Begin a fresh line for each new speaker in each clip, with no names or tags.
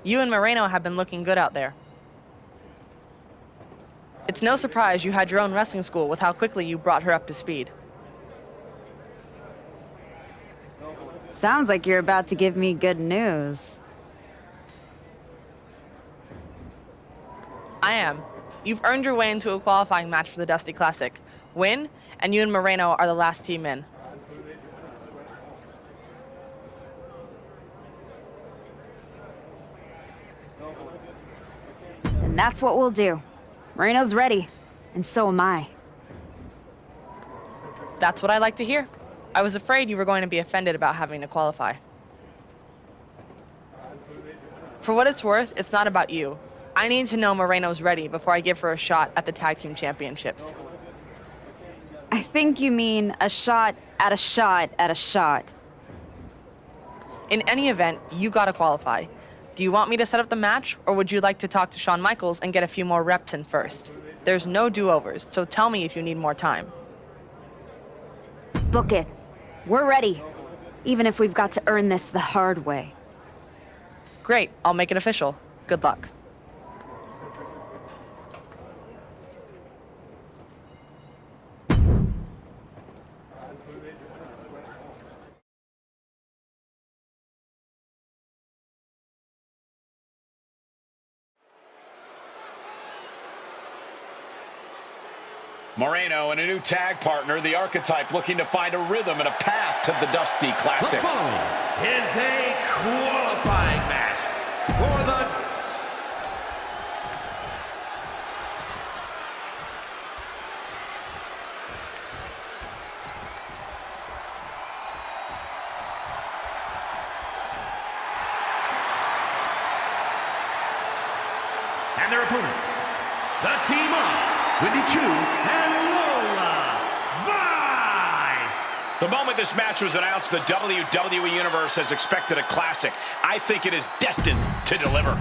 You and Moreno have been looking good out there. It's no surprise you had your own wrestling school with how quickly you brought her up to speed.
Sounds like you're about to give me good news.
I am. You've earned your way into a qualifying match for the Dusty Classic. Win, and you and Moreno are the last team in.
And that's what we'll do. Moreno's ready, and so am I.
That's what I like to hear. I was afraid you were going to be offended about having to qualify. For what it's worth, it's not about you. I need to know Moreno's ready before I give her a shot at the Tag Team Championships.
I think you mean a shot at a shot at a shot.
In any event, you gotta qualify. Do you want me to set up the match, or would you like to talk to Shawn Michaels and get a few more reps in first? There's no do-overs, so tell me if you need more time.
Book it. We're ready, even if we've got to earn this the hard way.
Great, I'll make it official. Good luck.
Moreno and a new tag partner, the Archetype, looking to find a rhythm and a path to the Dusty Classic.
The following is a qualifying match for the... And their opponents, the team of Wendy Choo and Lola Vice.
The moment this match was announced, the WWE Universe has expected a classic. I think it is destined to deliver.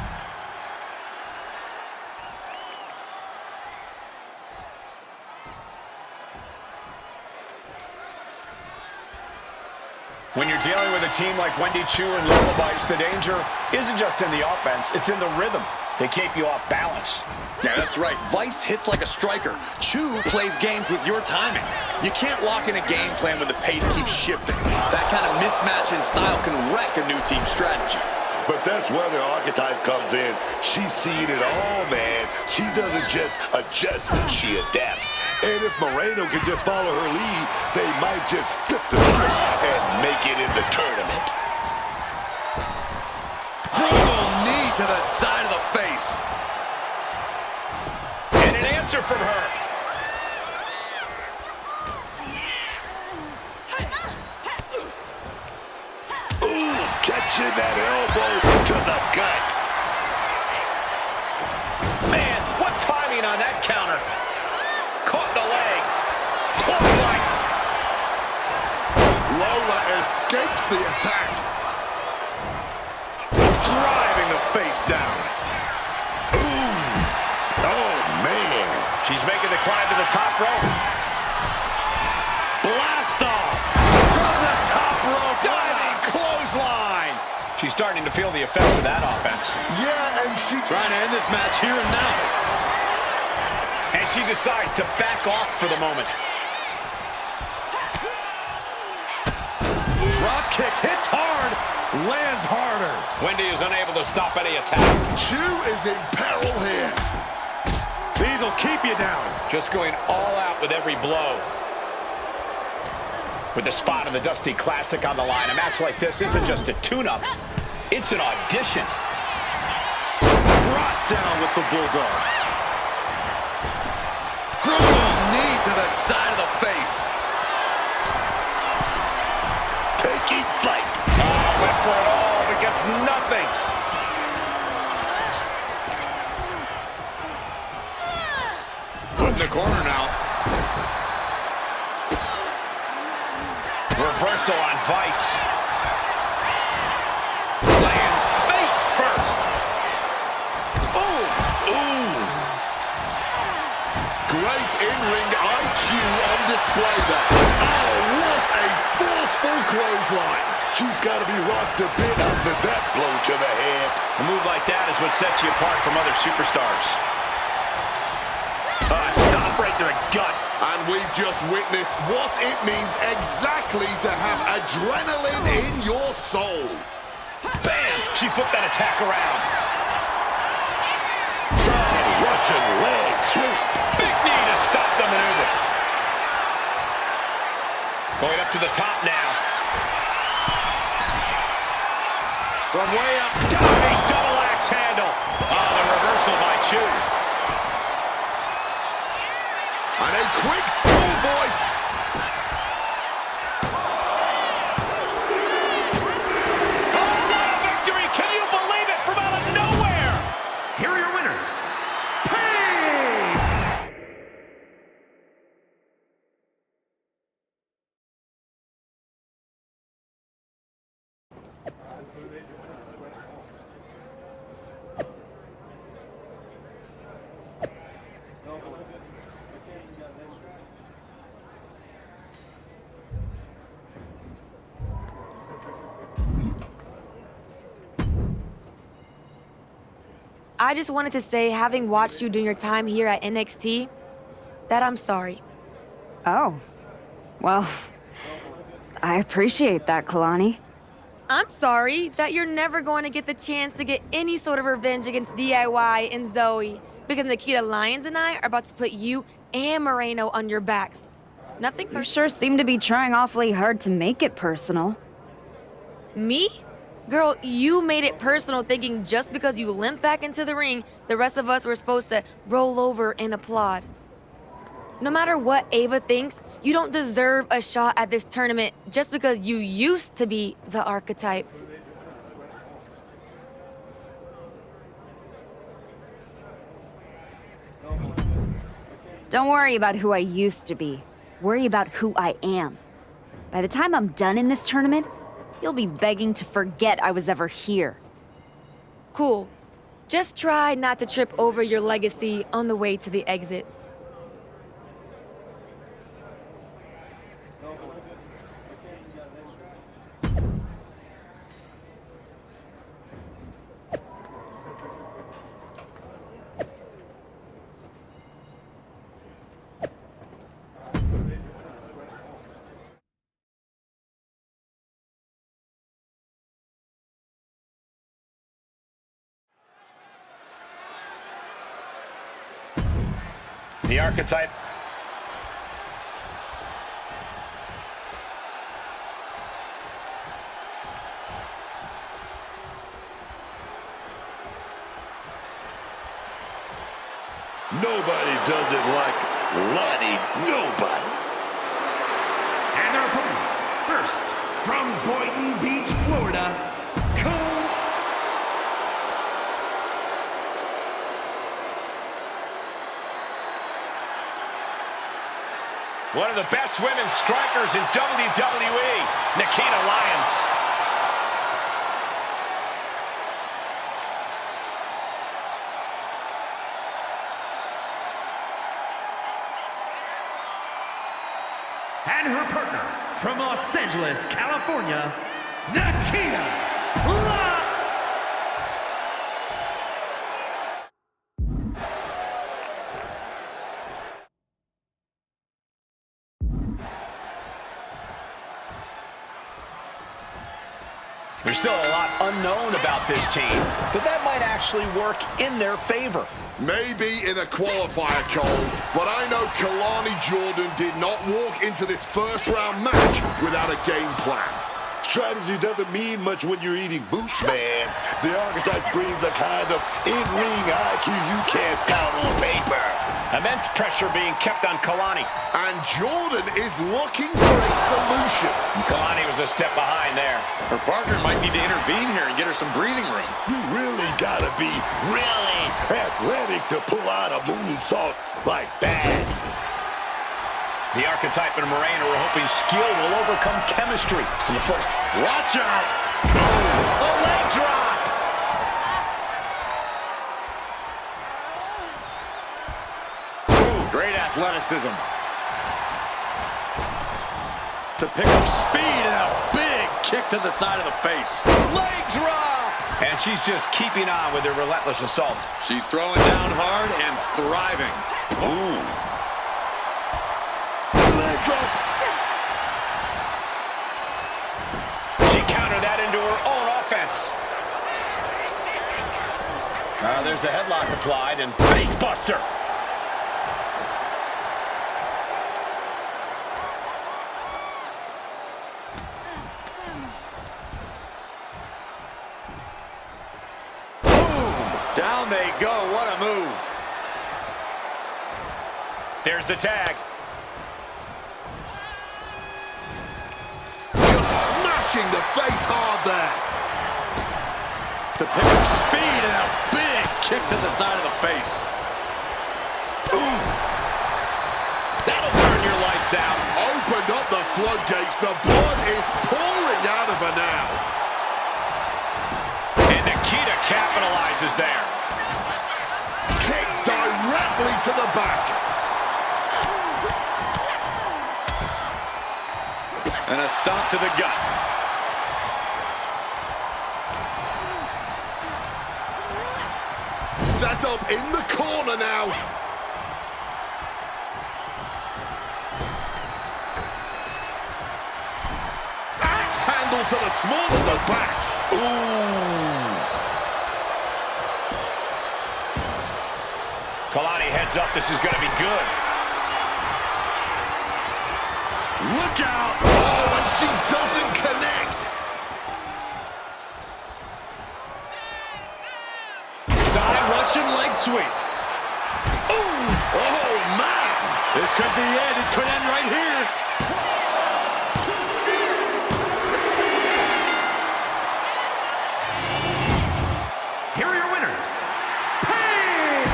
When you're dealing with a team like Wendy Choo and Lola Vice, the danger isn't just in the offense, it's in the rhythm. They keep you off balance.
Yeah, that's right. Vice hits like a striker. Choo plays games with your timing. You can't lock in a game plan when the pace keeps shifting. That kind of mismatch in style can wreck a new team strategy.
But that's where the Archetype comes in. She's seen it all, man. She doesn't just adjust and she adapts. And if Moreno can just follow her lead, they might just flip the script and make it in the tournament.
Brutal knee to the side of the face.
And an answer from her.
Ooh, catching that elbow to the gut.
Man, what timing on that counter. Caught the leg.
Lola escapes the attack.
Driving the face down.
Ooh. Oh, man.
She's making the climb to the top rope. Blast off from the top rope. Diving clothesline. She's starting to feel the effects of that offense.
Yeah, and she...
Trying to end this match here and now.
And she decides to back off for the moment.
Drop kick hits hard, lands harder.
Wendy is unable to stop any attack.
Choo is in peril here.
These will keep you down.
Just going all out with every blow. With the spot of the Dusty Classic on the line, a match like this isn't just a tune-up, it's an audition.
Brought down with the Bulldog. Brutal knee to the side of the face.
Taking flight.
Went for it all, but gets nothing.
Foot in the corner now.
Reversal on Vice. Lands face first.
Ooh, ooh. Great in-ring IQ on display there. Oh, what a forceful clothesline. She's got to be rocked a bit after that blow to the head.
A move like that is what sets you apart from other superstars. Stop right to the gut.
And we've just witnessed what it means exactly to have adrenaline in your soul.
Bam! She flipped that attack around.
Side Russian leg sweep.
Big knee to stop the maneuver. Going up to the top now. From way up, diving double axe handle. Oh, the reversal by Chu.
And a quick schoolboy.
Oh, what a victory! Can you believe it? From out of nowhere!
Here are your winners, Paige!
I just wanted to say, having watched you during your time here at NXT, that I'm sorry.
Oh. Well, I appreciate that, 𝘒𝐿ani.
I'm sorry that you're never going to get the chance to get any sort of revenge against DIY and Zoe, because Nikita Lyons and I are about to put you and Moreno on your backs. Nothing
You sure seem to be trying awfully hard to make it personal.
Me? Girl, you made it personal thinking just because you limped back into the ring, the rest of us were supposed to roll over and applaud. No matter what Ava thinks, you don't deserve a shot at this tournament just because you used to be the archetype.
Don't worry about who I used to be. Worry about who I am. By the time I'm done in this tournament, you'll be begging to forget I was ever here.
Cool. Just try not to trip over your legacy on the way to the exit.
The archetype.
Nobody does it like Lonnie. Nobody.
And their opponents, first, from Boynton Beach, Florida,
One of the best women's strikers in WWE, Nikita Lyons.
and her partner from Los Angeles, California, Nikita Lyons.
There's still a lot unknown about this team, but that might actually work in their favor.
Maybe in a qualifier, Cole, but I know Kalani Jordan did not walk into this first-round match without a game plan.
Strategy doesn't mean much when you're eating boots, man. The archetype brings a kind of in-ring IQ you can't scout on paper.
Immense pressure being kept on Kalani.
And Jordan is looking for a solution.
Kalani was a step behind there.
Her partner might need to intervene here and get her some breathing room.
You really gotta be really athletic to pull out a moonsault like that.
The archetype and Moreno are hoping skill will overcome chemistry. In the first, watch out! Oh, a leg drop!
Ooh, great athleticism. To pick up speed and a big kick to the side of the face. Leg drop!
And she's just keeping on with her relentless assault.
She's throwing down hard and thriving.
Ooh.
Leg drop.
She countered that into her own offense. There's a headlock applied and face buster. Down they go. What a move. There's the tag.
Just smashing the face hard there.
To pick up speed and a big kick to the side of the face.
Ooh. That'll turn your lights out.
Opened up the floodgates. The blood is pouring out of her now.
And Nikita capitalizes there.
Kick directly to the back.
And a stomp to the gut.
Set up in the corner now. Axe handle to the small of the back.
Ooh. Kalani heads up. This is going to be good.
Look out! Oh, and she doesn't connect.
Side Russian leg sweep.
Ooh! Oh, man!
This could be it. It could end right here.
Here are your winners, Paige!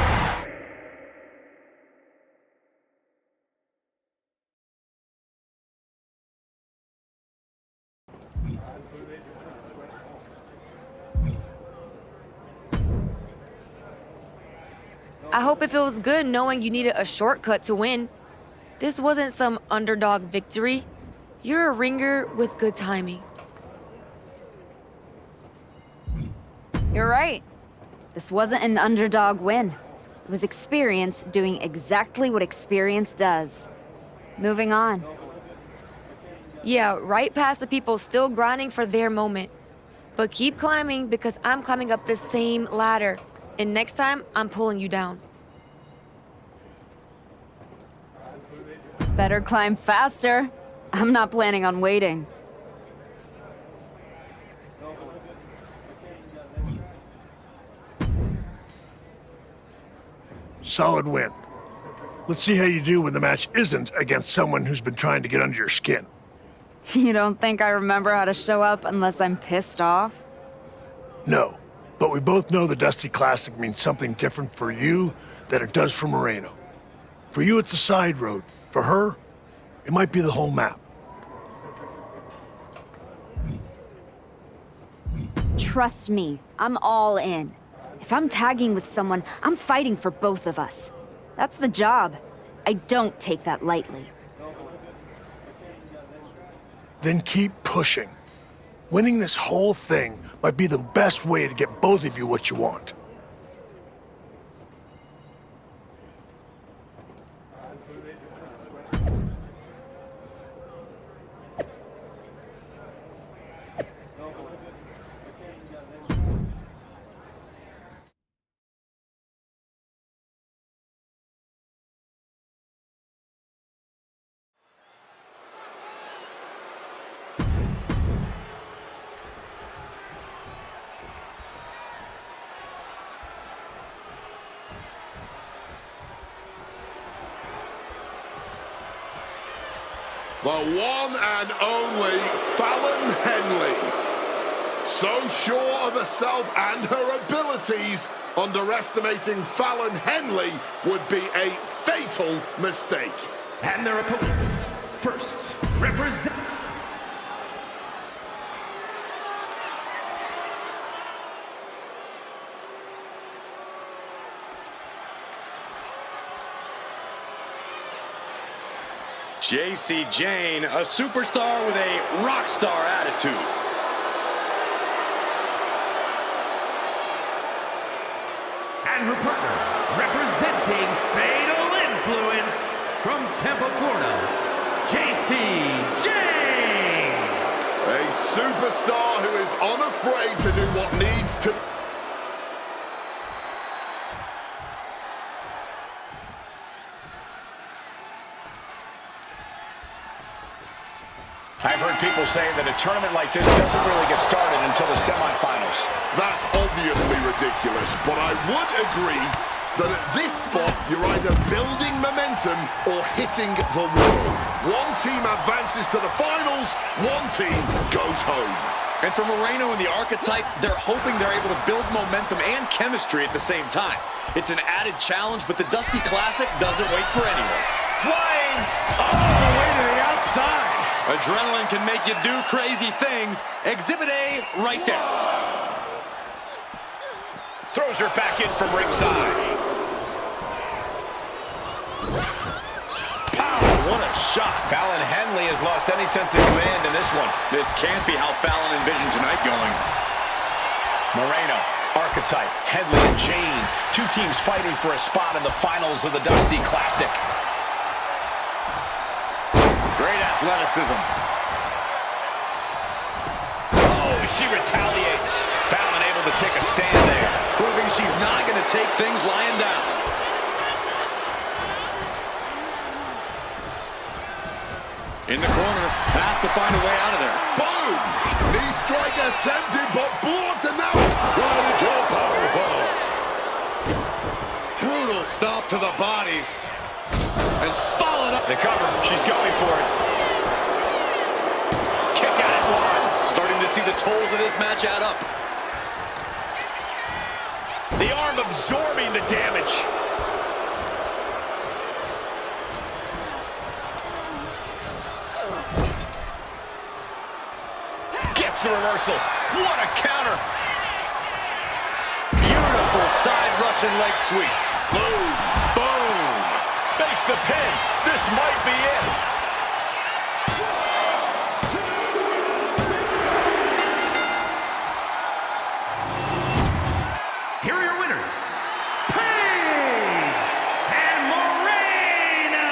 I hope it feels good knowing you needed a shortcut to win. This wasn't some underdog victory. You're a ringer with good timing.
You're right. This wasn't an underdog win. It was experience doing exactly what experience does. Moving on.
Yeah, right past the people still grinding for their moment. But keep climbing because I'm climbing up the same ladder. And next time, I'm pulling you down.
Better climb faster. I'm not planning on waiting.
Solid win. Let's see how you do when the match isn't against someone who's been trying to get under your skin.
You don't think I remember how to show up unless I'm pissed off?
No, but we both know the Dusty Classic means something different for you than it does for Moreno. For you, it's a side road. For her, it might be the whole map.
Trust me, I'm all in. If I'm tagging with someone, I'm fighting for both of us. That's the job. I don't take that lightly.
Then keep pushing. Winning this whole thing might be the best way to get both of you what you want.
The one and only Fallon Henley. So sure of herself and her abilities, underestimating Fallon Henley would be a fatal mistake.
And their opponents, first, represent...
Jacy Jayne, a superstar with a rock star attitude.
And her partner, representing Fatal Influence from Tampa, Florida, Jacy Jayne.
A superstar who is unafraid to do what needs to...
I've heard people say that a tournament like this doesn't really get started until the semifinals.
That's obviously ridiculous, but I would agree that at this spot, you're either building momentum or hitting the wall. One team advances to the finals, one team goes home.
And for Moreno and the Archetype, they're hoping they're able to build momentum and chemistry at the same time. It's an added challenge, but the Dusty Classic doesn't wait for anyone. Flying all the way to the outside. Adrenaline can make you do crazy things. Exhibit A right there.
Throws her back in from ringside.
Pow, what a shot.
Fallon Henley has lost any sense of command in this one.
This can't be how Fallon envisioned tonight going.
Moreno, Archetype, Henley, and Jayne. Two teams fighting for a spot in the finals of the Dusty Classic.
Great athleticism.
Oh, she retaliates.
Fallon able to take a stand there, proving she's not going to take things lying down. In the corner, has to find a way out of there.
Boom! Knee strike attempted, but blocked, and now right into a powerbomb.
Brutal stomp to the body. And followed up.
The cover, she's going for it.
Kick out at one. Starting to see the tolls of this match add up.
The arm absorbing the damage. Gets the reversal. What a counter.
Beautiful side Russian leg sweep.
Boom. Boom. Makes the pin. This might be it.
Here are your winners, Paige and Moreno.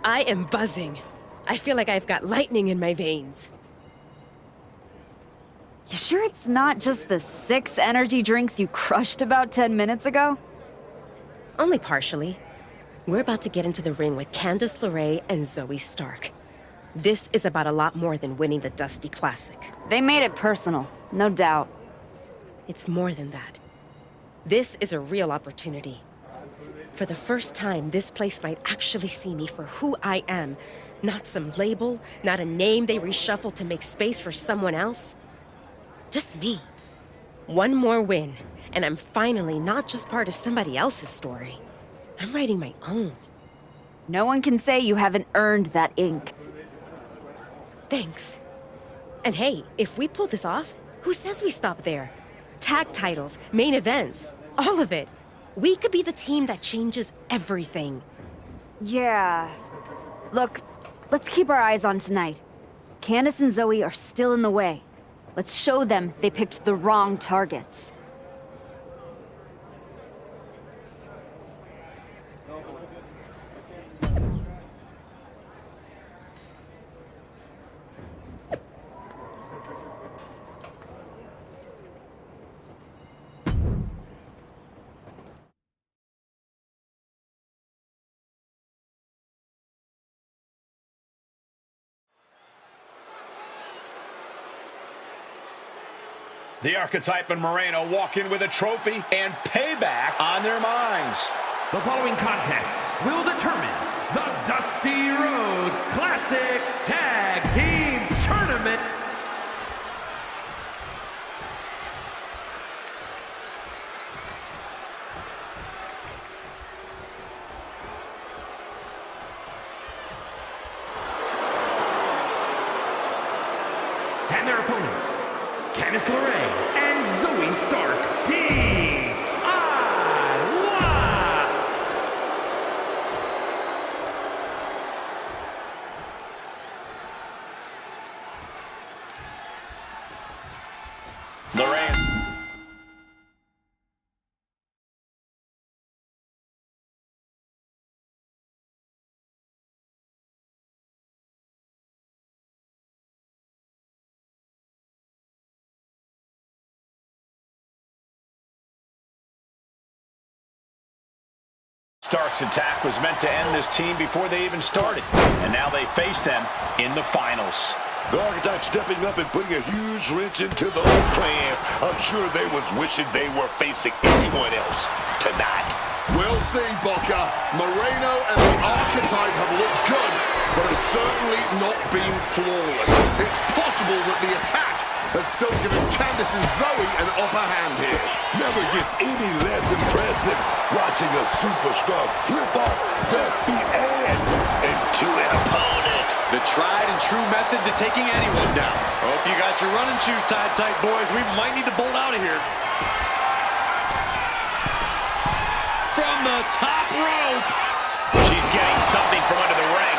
I am buzzing. I feel like I've got lightning in my veins.
You sure it's not just the 6 energy drinks you crushed about 10 minutes ago?
Only partially. We're about to get into the ring with Candice LeRae and Zoe Stark. This is about a lot more than winning the Dusty Classic.
They made it personal, no doubt.
It's more than that. This is a real opportunity. For the first time, this place might actually see me for who I am. Not some label, not a name they reshuffle to make space for someone else. Just me. One more win, and I'm finally not just part of somebody else's story. I'm writing my own.
No one can say you haven't earned that ink.
Thanks. And hey, if we pull this off, who says we stop there? Tag titles, main events, all of it. We could be the team that changes everything.
Yeah. Look, let's keep our eyes on tonight. Candice and Zoe are still in the way. Let's show them they picked the wrong targets.
The Archetype and Moreno walk in with a trophy and payback on their minds.
The following contest will determine the Dusty Rhodes Classic Tag Team Tournament. their opponents, Candice LeRae and Zoe Stark, 𝑑𝑖𝑤�A.
LeRae. Stark's attack was meant to end this team before they even started, and now they face them in the finals.
The Archetype stepping up and putting a huge wrench into the whole plan. I'm sure they was wishing they were facing anyone else tonight.
We'll see, Booker. Moreno and the Archetype have looked good, but have certainly not been flawless. It's possible that the attack has still given Candice and Zoe an upper hand here.
Never gets any less impressive watching a superstar flip off their feet and into an opponent.
The tried and true method to taking anyone down. Hope you got your running shoes tied tight, boys. We might need to bolt out of here. From the top rope.
She's getting something from under the ring.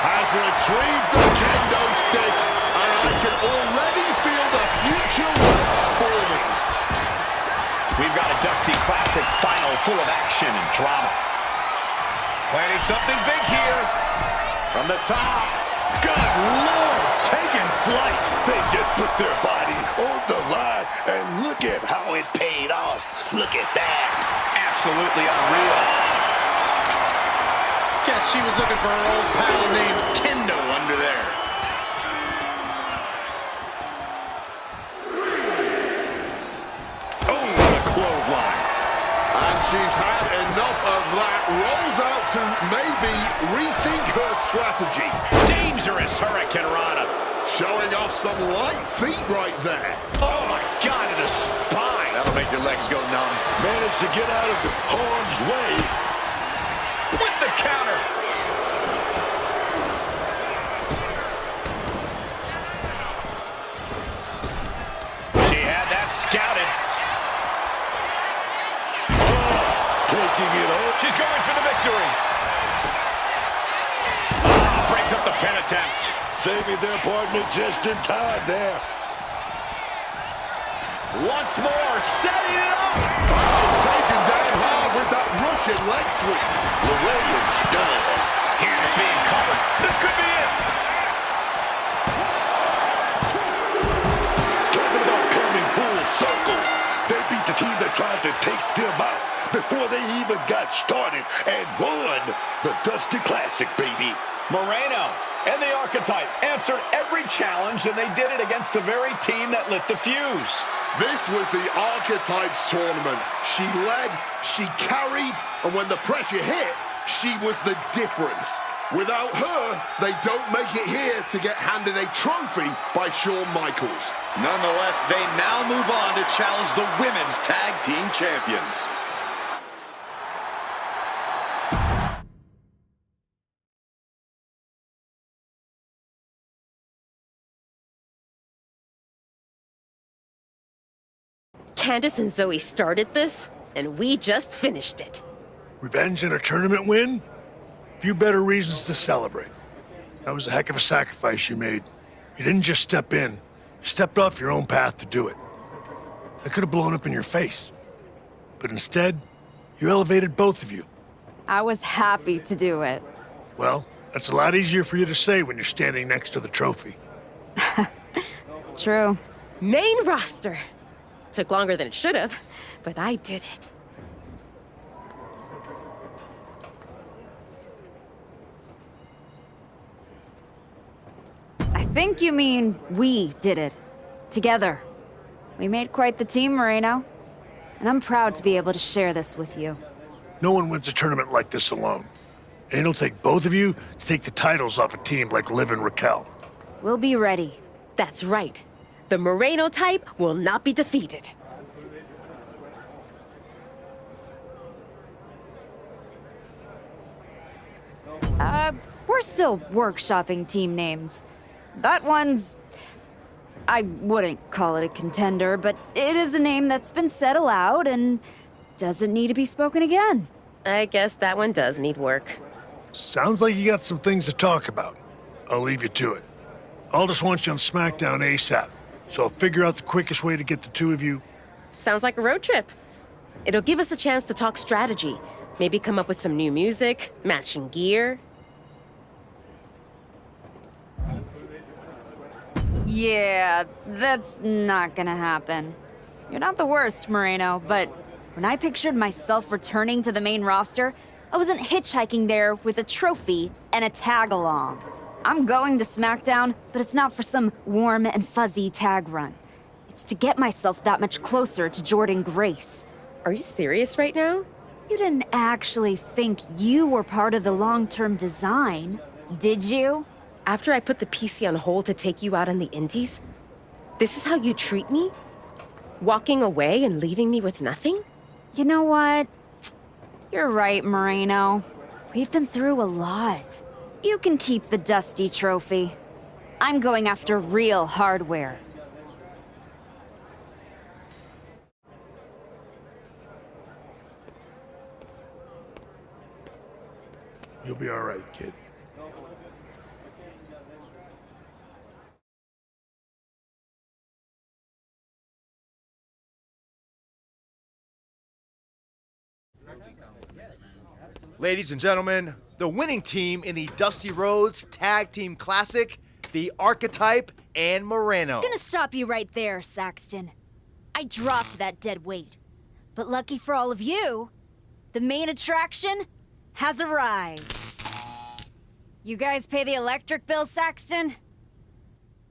Has retrieved the kendo stick, and I can already feel the future works forming.
We've got a Dusty Classic final full of action and drama. Planning something big here. From the top.
Good Lord, taking flight. They just put their body on the line, and look at how it paid off. Look at that.
Absolutely unreal.
Guess she was looking for her old pal named Kendo under there.
Oh, what a clothesline.
And she's had enough of that. Rolls out to maybe rethink her strategy.
Dangerous 𝑘𝑒𝑚.
Showing off some light feet right there.
Oh, my God, to the spine.
That'll make your legs go numb.
Managed to get out of harm's way.
With the counter. She had that scouted.
Taking it off.
She's going for the victory. Breaks up the pin attempt.
Saving their partner just in time there.
Once more, setting it up.
Taken down hard with that Russian leg sweep.
LeRae's done.
Here's being covered. This could be it.
Talking about coming full circle. They beat the team that tried to take them out before they even got started and won the Dusty Classic, baby.
Moreno and the Archetype answered every challenge, and they did it against the very team that lit the fuse.
This was the Archetypes tournament. She led, she carried, and when the pressure hit, she was the difference. Without her, they don't make it here to get handed a trophy by Shawn Michaels.
Nonetheless, they now move on to challenge the women's tag team champions.
Candice and Zoe started this, and we just finished it.
Revenge and a tournament win? Few better reasons to celebrate. That was a heck of a sacrifice you made. You didn't just step in. You stepped off your own path to do it. That could have blown up in your face. But instead, you elevated both of you.
I was happy to do it.
Well, that's a lot easier for you to say when you're standing next to the trophy.
True.
Main roster. Took longer than it should have, but I did it.
I think you mean we did it. Together. We made quite the team, Moreno. And I'm proud to be able to share this with you.
No one wins a tournament like this alone. And it'll take both of you to take the titles off a team like Liv and Raquel.
We'll be ready.
That's right. The Moreno type will not be defeated.
We're still workshopping team names. That one's I wouldn't call it a contender, but it is a name that's been said aloud and doesn't need to be spoken again.
I guess that one does need work.
Sounds like you got some things to talk about. I'll leave you to it. Aldous wants you on SmackDown ASAP, so I'll figure out the quickest way to get the two of you.
Sounds like a road trip. It'll give us a chance to talk strategy. Maybe come up with some new music, matching gear.
Yeah, that's not gonna happen. You're not the worst, Moreno, but when I pictured myself returning to the main roster, I wasn't hitchhiking there with a trophy and a tag-along. I'm going to SmackDown, but it's not for some warm and fuzzy tag run. It's to get myself that much closer to Jordynne Grace.
Are you serious right now?
You didn't actually think you were part of the long-term design, did you?
After I put the PC on hold to take you out in the Indies? This is how you treat me? Walking away and leaving me with nothing?
You know what? You're right, Moreno. We've been through a lot. You can keep the dusty trophy. I'm going after real hardware.
You'll be all right, kid.
Ladies and gentlemen, the winning team in the Dusty Rhodes Tag Team Classic, the Archetype and Moreno.
I'm gonna stop you right there, Saxton. I dropped that dead weight. But lucky for all of you, the main attraction has arrived. You guys pay the electric bill, Saxton?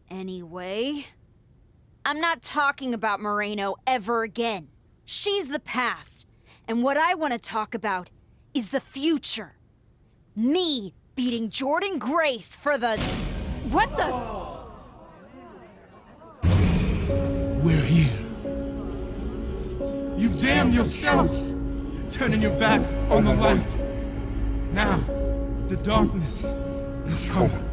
Anyway, I'm not talking about Moreno ever again. She's the past. And what I want to talk about is the future. Me beating Jordynne Grace for the... What the...
We're here. You've damned yourself, turning your back on the light. Now, the darkness is coming.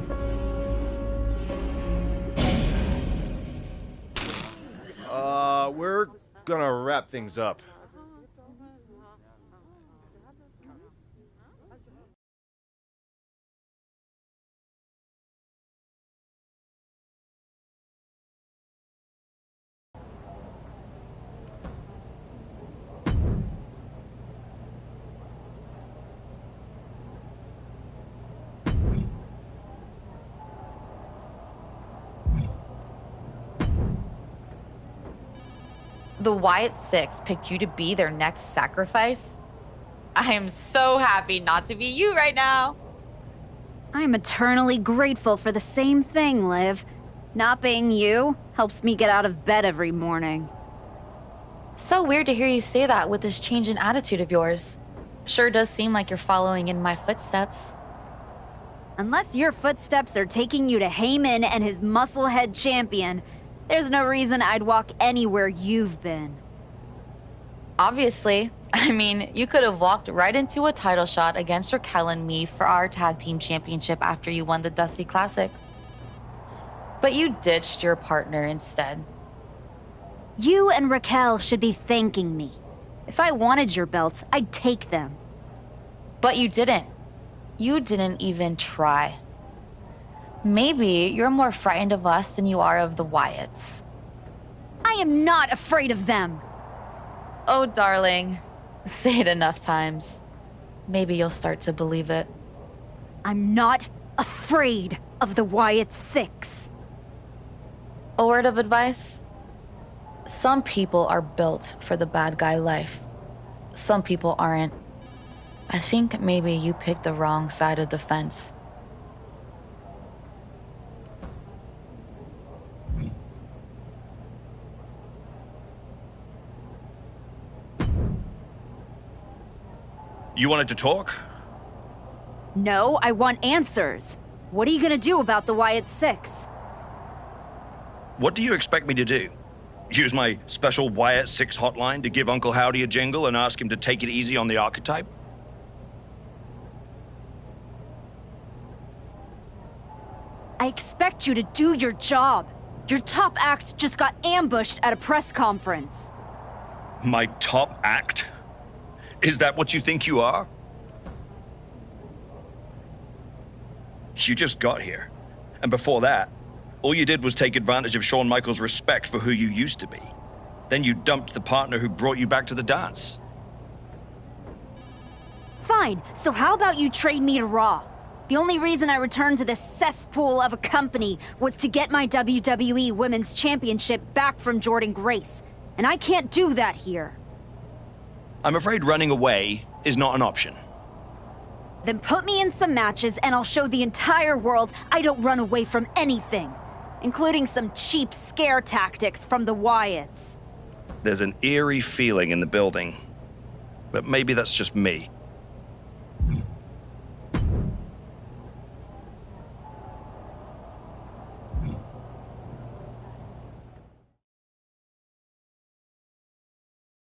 We're gonna wrap things up.
The Wyatt Six picked you to be their next sacrifice? I am so happy not to be you right now.
I'm eternally grateful for the same thing, Liv. Not being you helps me get out of bed every morning.
So weird to hear you say that with this change in attitude of yours. Sure does seem like you're following in my footsteps.
Unless your footsteps are taking you to Heyman and his musclehead champion, there's no reason I'd walk anywhere you've been.
Obviously. I mean, you could have walked right into a title shot against Raquel and me for our tag team championship after you won the Dusty Classic. But you ditched your partner instead.
You and Raquel should be thanking me. If I wanted your belts, I'd take them.
But you didn't. You didn't even try. Maybe you're more frightened of us than you are of the Wyatts.
I am not afraid of them.
Oh, darling. Say it enough times. Maybe you'll start to believe it.
I'm not afraid of the Wyatt Six.
A word of advice? Some people are built for the bad guy life. Some people aren't. I think maybe you picked the wrong side of the fence.
You wanted to talk?
No, I want answers. What are you gonna do about the Wyatt Six?
What do you expect me to do? Use my special Wyatt 6 hotline to give Uncle Howdy a jingle and ask him to take it easy on the archetype?
I expect you to do your job. Your top act just got ambushed at a press conference.
My top act? Is that what you think you are? You just got here. And before that, all you did was take advantage of Shawn Michaels' respect for who you used to be. Then you dumped the partner who brought you back to the dance.
Fine, so how about you trade me to Raw? The only reason I returned to this cesspool of a company was to get my WWE Women's Championship back from Jordynne Grace. And I can't do that here.
I'm afraid running away is not an option.
Then put me in some matches and I'll show the entire world I don't run away from anything. Including some cheap scare tactics from the Wyatts.
There's an eerie feeling in the building. But maybe that's just me.